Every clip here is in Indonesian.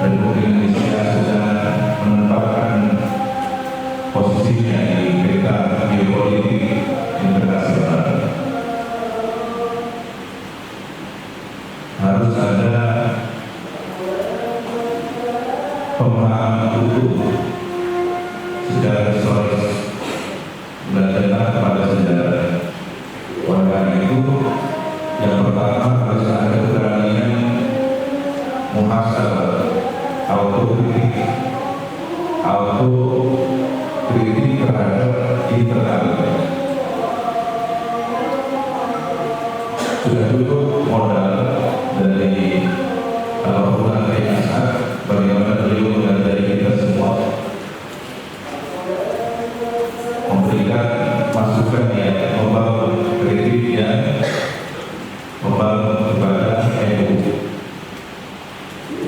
Republik Indonesia sudah menetapkan posisinya di peta geopolitik internasional. Harus ada pemahaman utuh secara historis berdasarkan pada sejarah. Oleh karena itu, yang pertama harus ada keberanian muhasabah, autokritik terhadap internal. Sudah cukup modal dari Al-Quran bagaimana beliau mengajari kita semua, memberikan masukan yang membangun, kritik yang membangun kepada NU.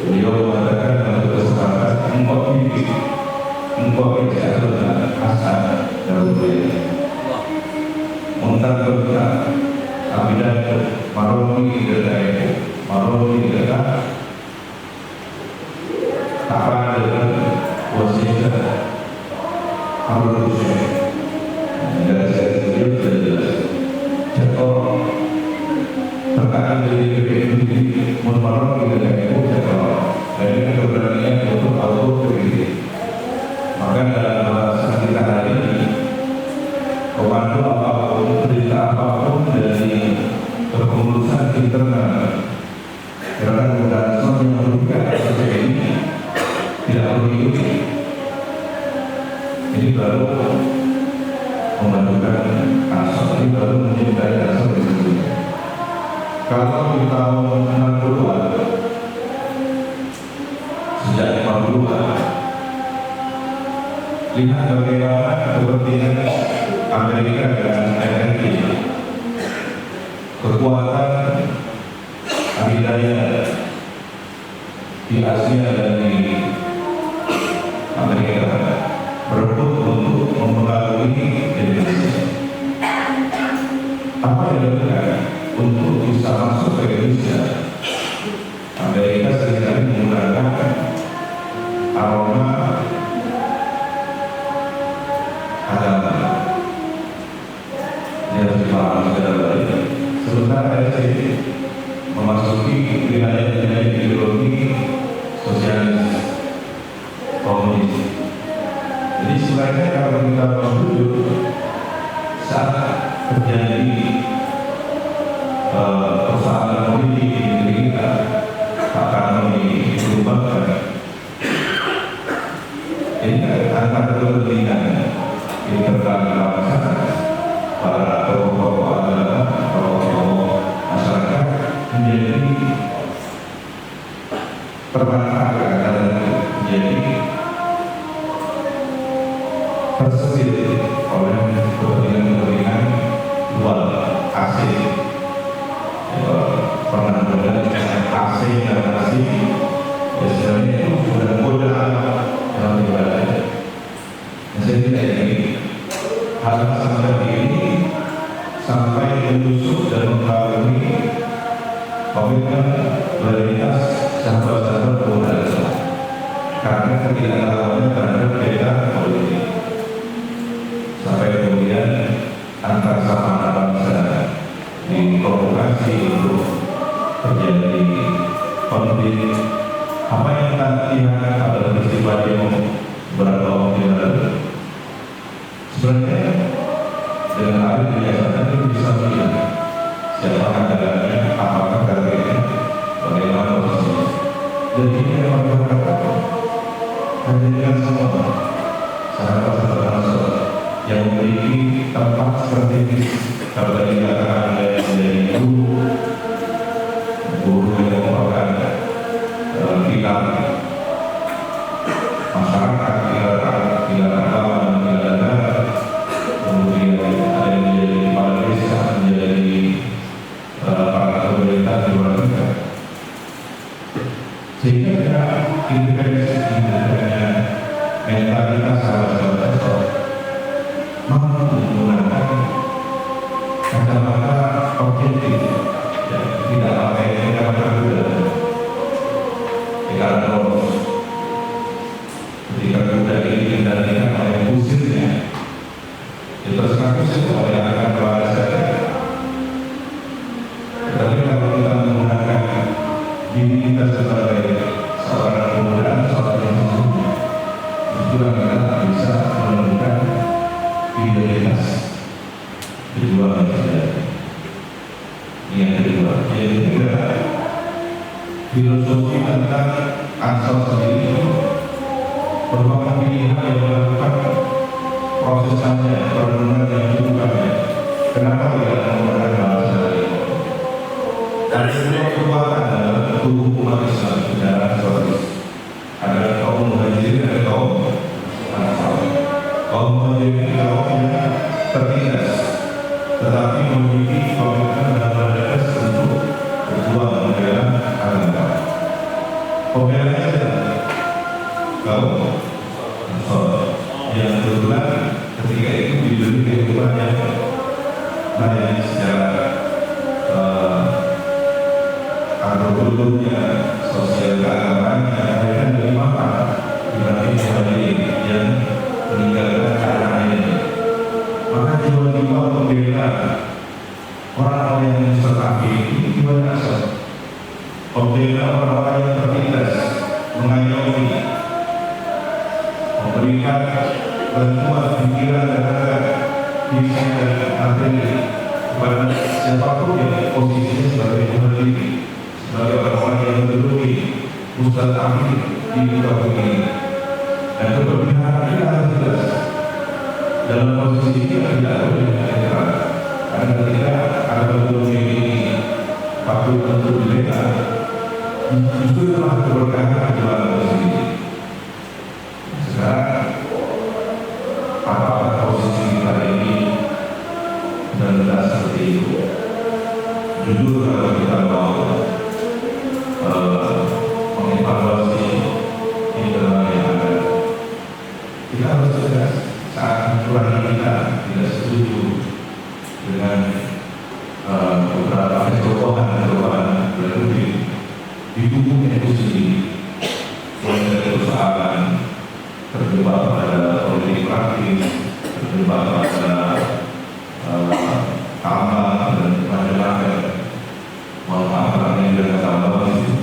Beliau mengatakan dalam kesempatan engkau bicara asal dalam beliau mengenal abidan maroni dekat apa dengan posisi harus dari saya sendiri sudah jelas contoh terkait dari BPN maroni dekat itu contoh dari keberanian untuk autokritik. Maka dalam bahasa kita hari ini, komando apapun, perintah apapun dari kepengurusan internal, karena kemudian yang merugikan seperti ini tidak perlu diikuti. Ini baru memajukan asal, ini baru mencintai asal itu. Kalau di tahun 60-an, sejak 50-an, lihat bagaimana kepentingan Amerika dan TNI, kekuatan adidaya di Asia dan di Amerika berebut untuk mempengaruhi Indonesia. Apa yang dilakukan untuk bisa masuk ke Indonesia? Amerika seringkali menggunakan aroma agama. Ini harus dipahami secara baik. Sementara saya memasuki wilayah ideologi sosialis komunis. Jadi sebenarnya kalau kita menuju saat terjadi persoalan politik di negeri kita akan diubahkan. Ini antara kepentingan internal masyarakat, para tokoh-tokoh agama, tokoh-tokoh masyarakat menjadi permanfaatan dan menjadi tersisir oleh kepentingan luar asing. Pernah mendengar asing dan asing, biasanya itu sudah kode dalam ibadah. Saya tidak ingin hal seperti ini sampai menusuk dan mempengaruhi komitmen loyalitas sahabat-sahabat pemuda, karena ketidaktahuan terhadap beda politik sampai kemudian antar sama bangsa diprovokasi untuk terjadi konflik. Apa yang nanti pada peristiwa demo beberapa waktu yang lalu, sebenarnya dengan hari kebiasaan itu bisa melihat siapa kendalanya, apakah targetnya, bagaimana posisinya. Dan ini memang berkata hadirkan semua sahabat-sahabat yang memiliki tempat strategis. Kalau tadi dikatakan ada yang menjadi guru yang merupakan pilar masyarakat, pilar agama dan pilar negara. Kemudian ada yang menjadi kepala desa, menjadi para pemerintah di luar negara. Sehingga independensi mentalitas sahabat-sahabat mampu menggunakan kacamata objektif, tidak pakai kacamata kuda. Jika ada fokus kepada yang akan keluar saja. Tetapi kalau kita menggunakan diri kita sebagai seorang pemuda, seorang yang sesungguhnya, itu kita bisa menemukan identitas kedua manusia. Yang kedua, yang ketiga, filosofi tentang Ansor sendiri merupakan pilihan yang melakukan prosesnya, perenungan yang cukup banyak. Kenapa tidak menggunakan bahasa lain? Dan semua kekuatan dalam tubuh umat Islam secara historis adalah kaum Muhajirin dan kaum Ansor. Kaum Muhajirin kaum yang tertindas, tetapi memiliki komitmen dan mandat untuk berjuang membela agama. Pembelanya adalah kaum Ansor yang kebetulan ketika itu diberi kehidupan yang lain secara kulturnya, sosial keagamaan yang akhirnya lebih mapan dibanding Muhajirin yang meninggalkan tanah airnya. Maka jiwa-jiwa pembela orang-orang yang disertai itu gimana asal? Pembela orang-orang yang tertindas, mengayomi, memberikan bantuan pikiran dan tenaga fisik dan materi kepada siapapun yang posisinya sebagai Muhajirin, sebagai orang-orang yang menduduki pusat akhir di muka bumi ini. Dan keberpihakan kita harus jelas. Dalam posisi ini tidak boleh netral. Karena ketika ada bumi ini patut untuk dibela, justru telah keberkahan jualan sendiri. Sekarang apakah posisi kita ini benar-benar seperti itu? Jujur kalau kita mau mengevaluasi internal yang ada, kita harus tegas. Saat aturan kita tidak setuju dengan beberapa perubahan berlebih di tubuh itu sendiri, mulai dari persoalan terjebak pada politik praktis, terjebak pada tambang dan macam-macam. Mohon maaf kalau ini dengan tambang itu.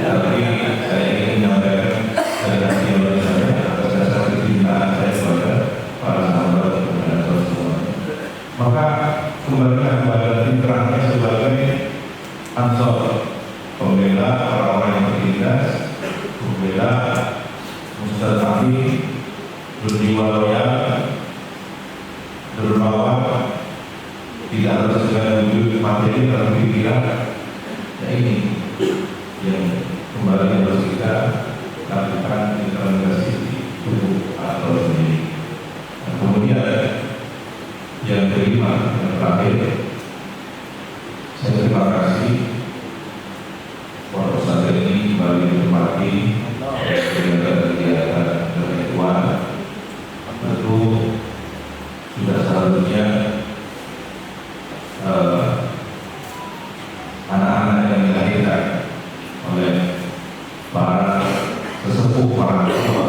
Tapi saya ingin menyampaikan dari teori saya atas dasar kecintaan saya kepada para sahabat dan saudara semua. Maka kembalilah kepada fitrahnya sebagai Ansor, pembela orang-orang yang tertindas, pembela mustadzafi, berjiwa loyal, dermawan, tidak harus dengan wujud materi dalam pikiran. Ya ini yang kembali harus kita lakukan internalisasi tubuh atau sendiri. Nah, kemudian yang kelima, yang terakhir, saya terima kasih Pondok Pesantren ini kembali ditemati kegiatan kehidupan. Tentu sudah seharusnya anak-anak yang dilahirkan oleh para sesepuh, para tua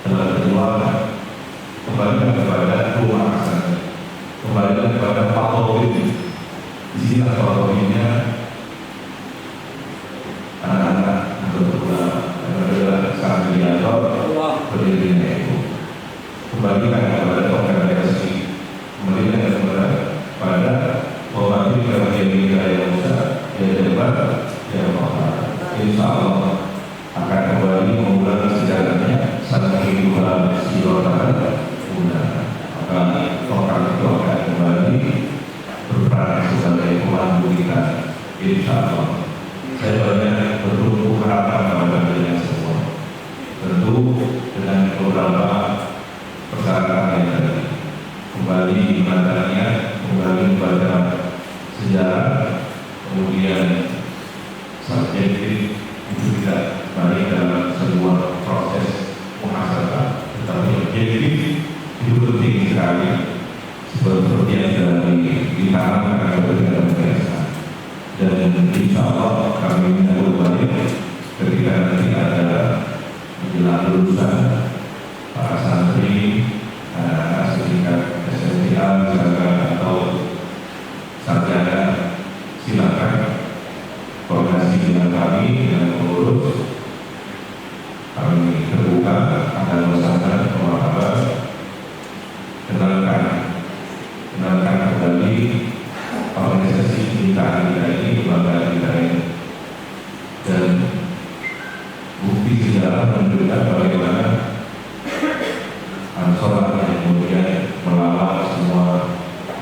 telah berjuang kembali kepada rumah pesantren, kembali kepada patologi. Di sini patologinya anak-anak berjuang adalah sang mediator berdirinya itu. Kembalikan kepada organisasi, kembalikan kepada pembantu kerajaan kita yang besar, yang hebat, yang mahal. Insya Allah akan kembali mengulang sejarahnya sampai kehidupan silotan guna. Maka tongkat itu akan kembali berperan sebagai pemandu kita. Insya Allah. Saya banyak bertumbuh harapan kepada kalian semua. Tentu dengan beberapa persyaratan yang tadi, kembali ibadahnya, kembali kepada sejarah, kemudian subjektif itu tidak baik dalam sebuah proses muhasabah, tetapi objektif itu penting sekali, seperti yang sudah ditanamkan kepada mereka. Dan insya Allah kami menyambut balik ketika nanti ada menjelang lulusan para santri, anak-anak setingkat SMTA misalkan atau sarjana, silakan koordinasi dengan kami, dengan pengurus. Kami terbuka, akan bersama pemahaman, kenalkan kembali organisasi pernikahan kita ini, lembaga kita ini, dan bukti sejarah menunjukkan bagaimana Ansor yang kemudian melawan semua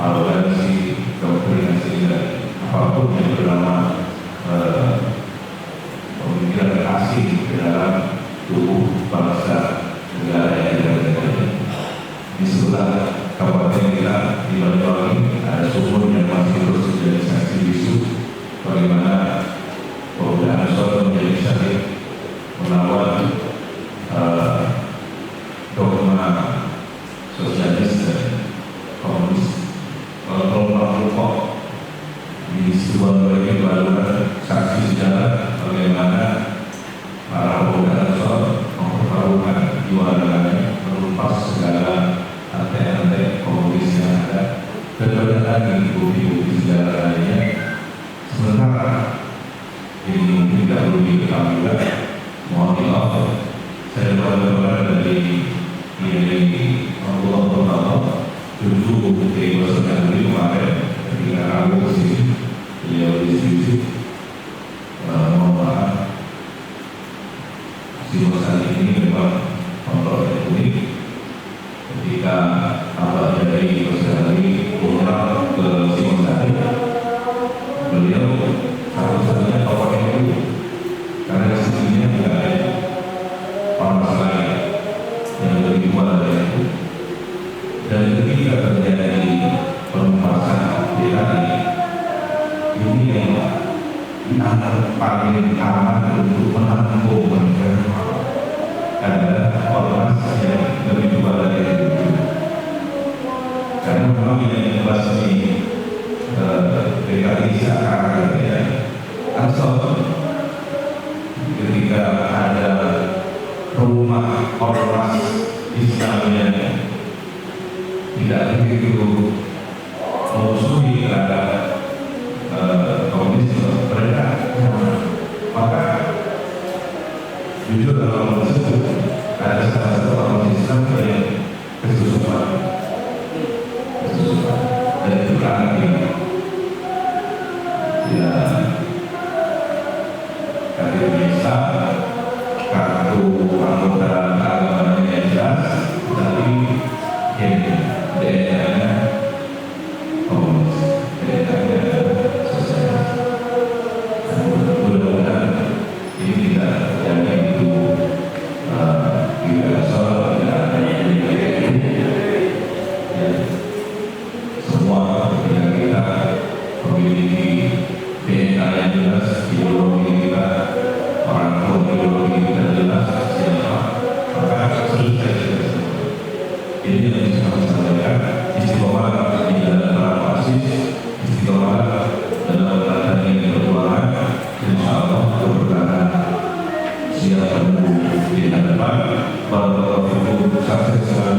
arogansi, doktrinasi dan apapun yang bernama pemikiran asing di dalam tubuh bangsa negara yang kita di sebelah kabupaten kita di Banyuwangi ada sumur yang masih terus menjadi saksi bisu bagaimana pemuda Ansor menjadi syahid melawan dogma sosialis dan komunis. Kelompok di sebuah proyek baru saksi sejarah bagaimana para pemuda Ansor mempertaruhkan jiwa raganya menumpas segala rantai-rantai komunis yang ada dan banyak lagi bukti-bukti sejarah lainnya. Sementara ini mungkin tidak perlu diketahui, mohon maaf, saya benar-benar dari Allah tujuh bukti bersama kemarin ketika aku kesini beliau diskusi mohon maaf situasi ini memang kontrol unik ketika Abah dari Australia pulang ke Singosari beliau satu-satunya tokoh itu karena disininya tidak ada orang lain yang lebih kuat dari itu. Dan ketika terjadi penumpasan DKI ini yang dianggap paling aman untuk menampung adalah ormas yang lebih kuat dari itu. Karena memang yang membahas ini DKI seakan-akan ya Ansor ketika ada rumah ormas Islam yang tidak begitu musuhi terhadap komunisme mereka, maka jujur dalam tersebut ada salah satu ormas Islam yang kesusupan dan itu karena ya kader desa kartu anggota agamanya jelas tapi DNA-nya komunis, DNA-nya sosialis. Dan mudah-mudahan ini tidak terjadi itu di Ansor tidak ada yang semua ketika kita memiliki DNA yang jelas, ideologi kita, orang tua ideologi kita jelas, siapa, maka selesai. Ini yang bisa kami sampaikan, istiqomah di dalam transformasi, istiqomah dalam menjalani perjuangan, insya Allah keberkahan siap menunggu di depan. Barakallahu fikum, sukses.